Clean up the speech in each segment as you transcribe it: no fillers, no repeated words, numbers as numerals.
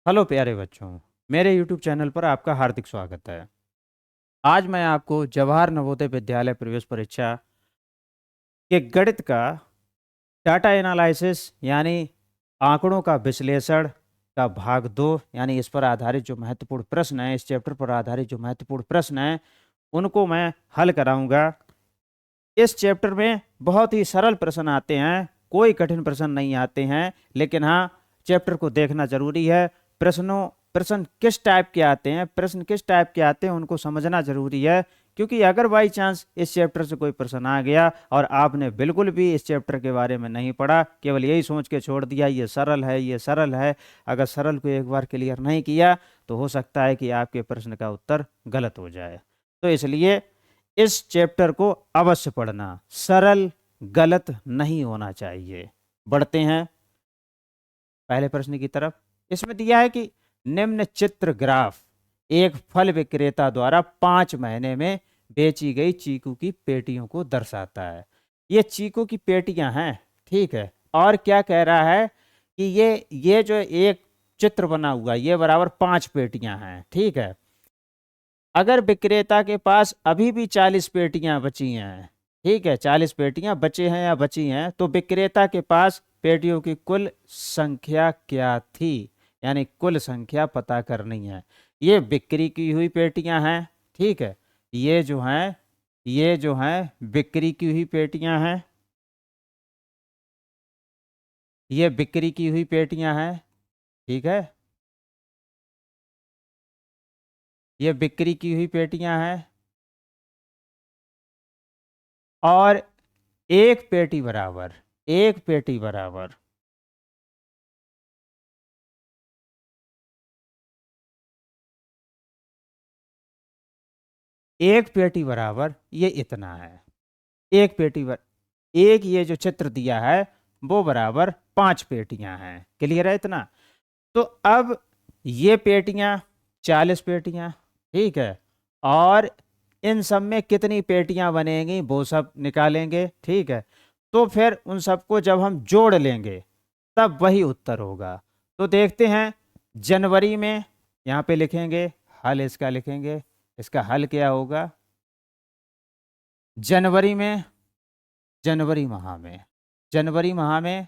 Hello प्यारे बच्चों, मेरे YouTube चैनल पर आपका हार्दिक स्वागत है। आज मैं आपको जवाहर नवोदय विद्यालय प्रवेश परीक्षा के गणित का डाटा एनालिसिस यानी आंकड़ों का विश्लेषण का भाग 2 यानी इस पर आधारित जो महत्वपूर्ण प्रश्न हैं, इस चैप्टर पर आधारित जो महत्वपूर्ण प्रश्न हैं उनको मैं हल कराऊंगा। इस चैप्टर में बहुत ही सरल प्रश्न आते हैं, कोई कठिन प्रश्न नहीं आते हैं, लेकिन हाँ, चैप्टर को देखना जरूरी है। प्रश्न किस टाइप के आते हैं, उनको समझना जरूरी है। क्योंकि अगर बाई चांस इस चैप्टर से कोई प्रश्न आ गया और आपने बिल्कुल भी इस चैप्टर के बारे में नहीं पढ़ा, केवल यही सोच के छोड़ दिया ये सरल है, ये सरल है, अगर सरल को एक बार क्लियर नहीं किया तो हो सकता है कि आपके प्रश्न का उत्तर गलत हो जाए। तो इसलिए इस चैप्टर को अवश्य पढ़ना, सरल गलत नहीं होना चाहिए। बढ़ते हैं पहले प्रश्न की तरफ। इसमें दिया है कि निम्न चित्र ग्राफ एक फल विक्रेता द्वारा 5 महीने में बेची गई चीकू की पेटियों को दर्शाता है। ये चीकू की पेटियां हैं, ठीक है। और क्या कह रहा है कि ये जो एक चित्र बना हुआ ये बराबर 5 पेटियां हैं, ठीक है। अगर विक्रेता के पास अभी भी 40 पेटियां बची हैं, ठीक है, 40 पेटियां बचे हैं या बची हैं, तो विक्रेता के पास पेटियों की कुल संख्या क्या थी, यानी कुल संख्या पता करनी है। ये बिक्री की हुई पेटियां हैं, ठीक है। ये जो हैं बिक्री की हुई पेटियां हैं, ये बिक्री की हुई पेटियां हैं, ठीक है। ये बिक्री की हुई पेटियां हैं और एक पेटी बराबर, एक पेटी बराबर एक पेटी बराबर ये इतना है। एक पेटी बर एक ये जो चित्र दिया है वो बराबर 5 पेटियां हैं। क्लियर है इतना? तो अब ये पेटियां 40 पेटियां, ठीक है। और इन सब में कितनी पेटियां बनेंगी वो सब निकालेंगे, ठीक है। तो फिर उन सबको जब हम जोड़ लेंगे तब वही उत्तर होगा। तो देखते हैं, जनवरी में यहाँ पे लिखेंगे, हल इसका लिखेंगे, इसका हल क्या होगा। जनवरी में, जनवरी माह में, जनवरी माह में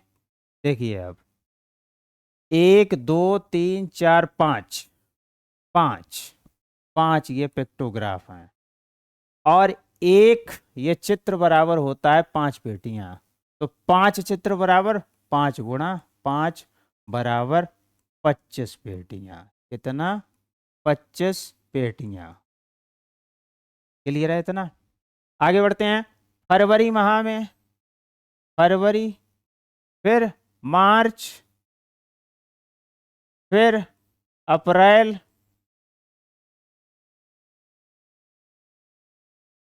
देखिए अब 1 2 3 4 5, 5 5 ये पिक्टोग्राफ हैं और एक ये चित्र बराबर होता है 5 पेटियां। तो 5 चित्र बराबर 5 × 5 बराबर 25 पेटियां। कितना? 25 पेटियां। क्लियर है इतना? आगे बढ़ते हैं। फरवरी माह में, फरवरी, फिर मार्च, फिर अप्रैल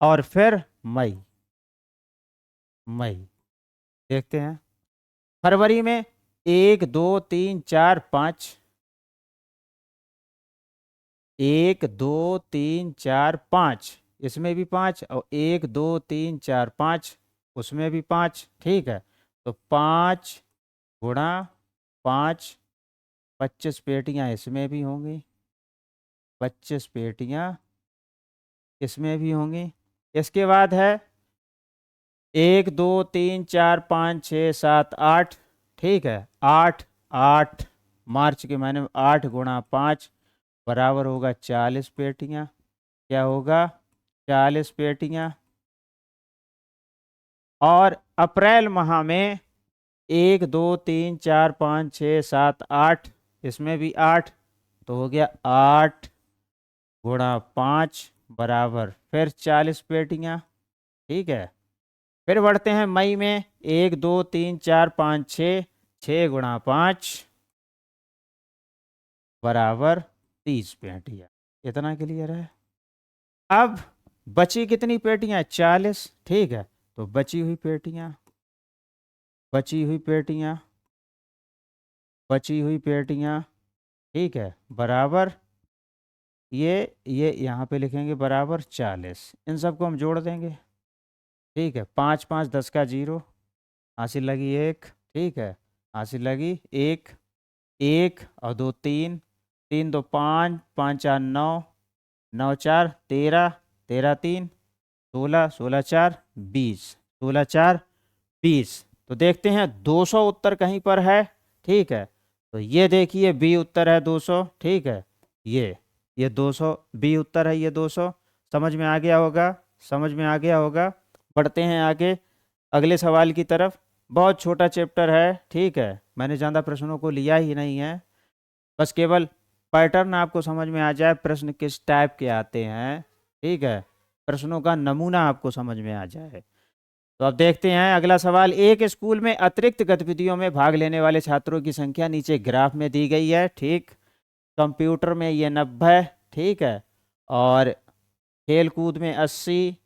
और फिर मई। मई देखते हैं। फरवरी में 1 2 3 4 5, 1 2 3 4 5, इसमें भी 5 और 1 2 3 4 5 उसमें भी 5, ठीक है। तो 5 × 5, 25 पेटियां इसमें भी होंगी, 25 पेटियां इसमें भी होंगी। इसके बाद है 1 2 3 4 5 6 7 8, ठीक है। 8 8 मार्च के महीने में 8 × 5 बराबर होगा 40 पेटियां। क्या होगा? 40 पेटियां। और अप्रैल माह में 1 2 3 4 5 6 7 8, इसमें भी 8, तो हो गया 8 × 5 बराबर फिर 40 पेटियां, ठीक है। फिर बढ़ते हैं मई में 1 2 3 4 5 6, 6 × 5 बराबर 30 पेटियां। इतना क्लियर है? अब बची कितनी पेटियां? 40, ठीक है। तो बची हुई पेटियां, बची हुई पेटियां, बची हुई पेटियां, ठीक है, बराबर ये यहाँ पे लिखेंगे बराबर 40। इन सबको हम जोड़ देंगे, ठीक है। 5 5 10 का 0, हासिल लगी 1, ठीक है, हासिल लगी 1, 1 और 2 3, 3 2 5, 5 4 9, 9 4 13, 13 3 16, 16 4 20, 16 4 20। तो देखते हैं 200 उत्तर कहीं पर है, ठीक है। तो ये देखिए बी उत्तर है 200, ठीक है। ये 200 बी उत्तर है, ये 200। समझ में आ गया होगा, समझ में आ गया होगा। बढ़ते हैं आगे अगले सवाल की तरफ। बहुत छोटा चैप्टर है, ठीक है। मैंने ज़्यादा प्रश्नों को लिया ही नहीं है, बस केवल पैटर्न आपको समझ में आ जाए, प्रश्न किस टाइप के आते हैं, ठीक है। प्रश्नों का नमूना आपको समझ में आ जाए। तो अब देखते हैं अगला सवाल। एक स्कूल में अतिरिक्त गतिविधियों में भाग लेने वाले छात्रों की संख्या नीचे ग्राफ में दी गई है, ठीक। कंप्यूटर में ये 90, ठीक है। और खेल कूद में 80,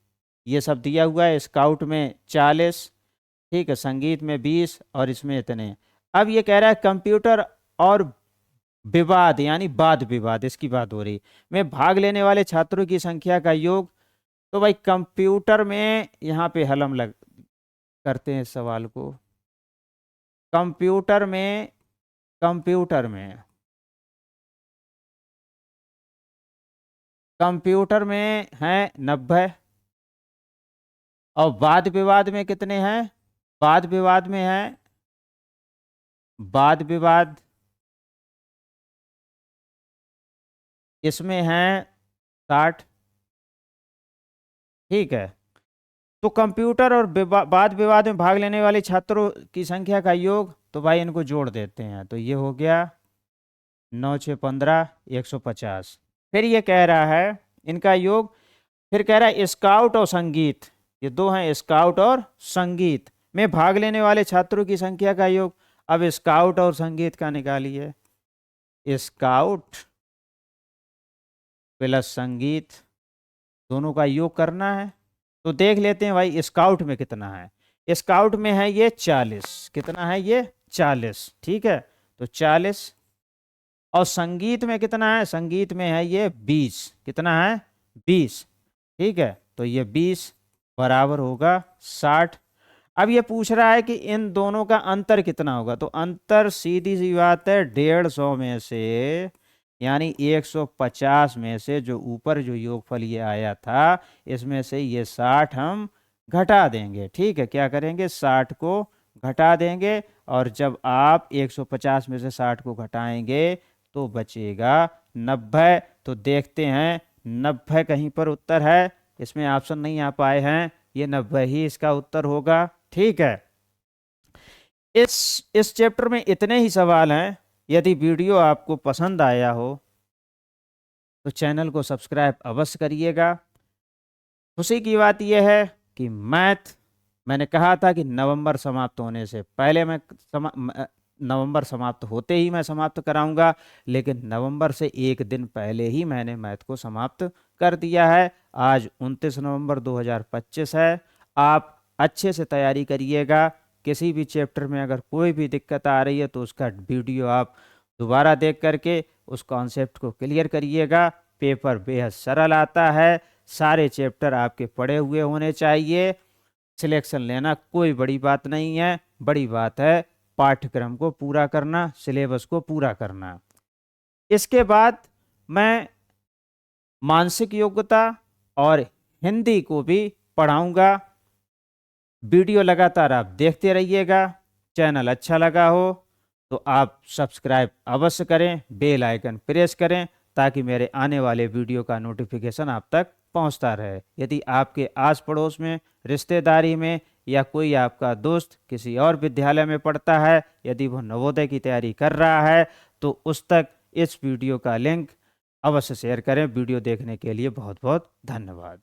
ये सब दिया हुआ है। स्काउट में 40, ठीक है। संगीत में 20 और इसमें इतने। अब ये कह रहा है कंप्यूटर और विवाद यानी वाद विवाद, इसकी बात हो रही में भाग लेने वाले छात्रों की संख्या का योग। तो भाई कंप्यूटर में यहाँ पे हल हम लग करते हैं इस सवाल को। कंप्यूटर में कंप्यूटर में कंप्यूटर में है 90, और वाद विवाद में कितने हैं? वाद विवाद में है, वाद विवाद इसमें है 60, ठीक है। तो कंप्यूटर और वाद विवाद में भाग लेने वाले छात्रों की संख्या का योग, तो भाई इनको जोड़ देते हैं। तो ये हो गया 9 6 15, 150। फिर ये कह रहा है इनका योग, फिर कह रहा है स्काउट और संगीत, ये दो हैं, स्काउट और संगीत में भाग लेने वाले छात्रों की संख्या का योग। अब स्काउट और संगीत का निकालिए। स्काउट प्लस संगीत दोनों का योग करना है। तो देख लेते हैं भाई स्काउट में कितना है। स्काउट में है ये 40, कितना है ये 40, ठीक है। तो 40, और संगीत में कितना है? संगीत में है ये 20, कितना है 20, ठीक है। तो ये 20 बराबर होगा 60। अब ये पूछ रहा है कि इन दोनों का अंतर कितना होगा। तो अंतर सीधी सी बात है 150 में से, यानी 150 में से जो ऊपर जो योगफल ये आया था, इसमें से ये 60 हम घटा देंगे, ठीक है। क्या करेंगे? 60 को घटा देंगे। और जब आप 150 में से 60 को घटाएंगे तो बचेगा 90। तो देखते हैं 90 कहीं पर उत्तर है, इसमें ऑप्शन नहीं आ पाए हैं, ये 90 ही इसका उत्तर होगा, ठीक है। इस चैप्टर में इतने ही सवाल हैं। यदि वीडियो आपको पसंद आया हो तो चैनल को सब्सक्राइब अवश्य करिएगा। खुशी की बात यह है कि मैंने कहा था कि नवंबर समाप्त होने से पहले नवंबर समाप्त होते ही मैं समाप्त कराऊंगा, लेकिन नवंबर से एक दिन पहले ही मैंने मैथ को समाप्त कर दिया है। आज 29 नवंबर 2025 है। आप अच्छे से तैयारी करिएगा। किसी भी चैप्टर में अगर कोई भी दिक्कत आ रही है तो उसका वीडियो आप दोबारा देख करके उस कॉन्सेप्ट को क्लियर करिएगा। पेपर बेहद सरल आता है, सारे चैप्टर आपके पढ़े हुए होने चाहिए। सिलेक्शन लेना कोई बड़ी बात नहीं है, बड़ी बात है पाठ्यक्रम को पूरा करना, सिलेबस को पूरा करना। इसके बाद मैं मानसिक योग्यता और हिंदी को भी पढ़ाऊंगा। वीडियो लगातार आप देखते रहिएगा। चैनल अच्छा लगा हो तो आप सब्सक्राइब अवश्य करें, बेल आइकन प्रेस करें, ताकि मेरे आने वाले वीडियो का नोटिफिकेशन आप तक पहुंचता रहे। यदि आपके आस पड़ोस में, रिश्तेदारी में, या कोई आपका दोस्त किसी और विद्यालय में पढ़ता है, यदि वह नवोदय की तैयारी कर रहा है, तो उस तक इस वीडियो का लिंक अवश्य शेयर करें। वीडियो देखने के लिए बहुत बहुत धन्यवाद।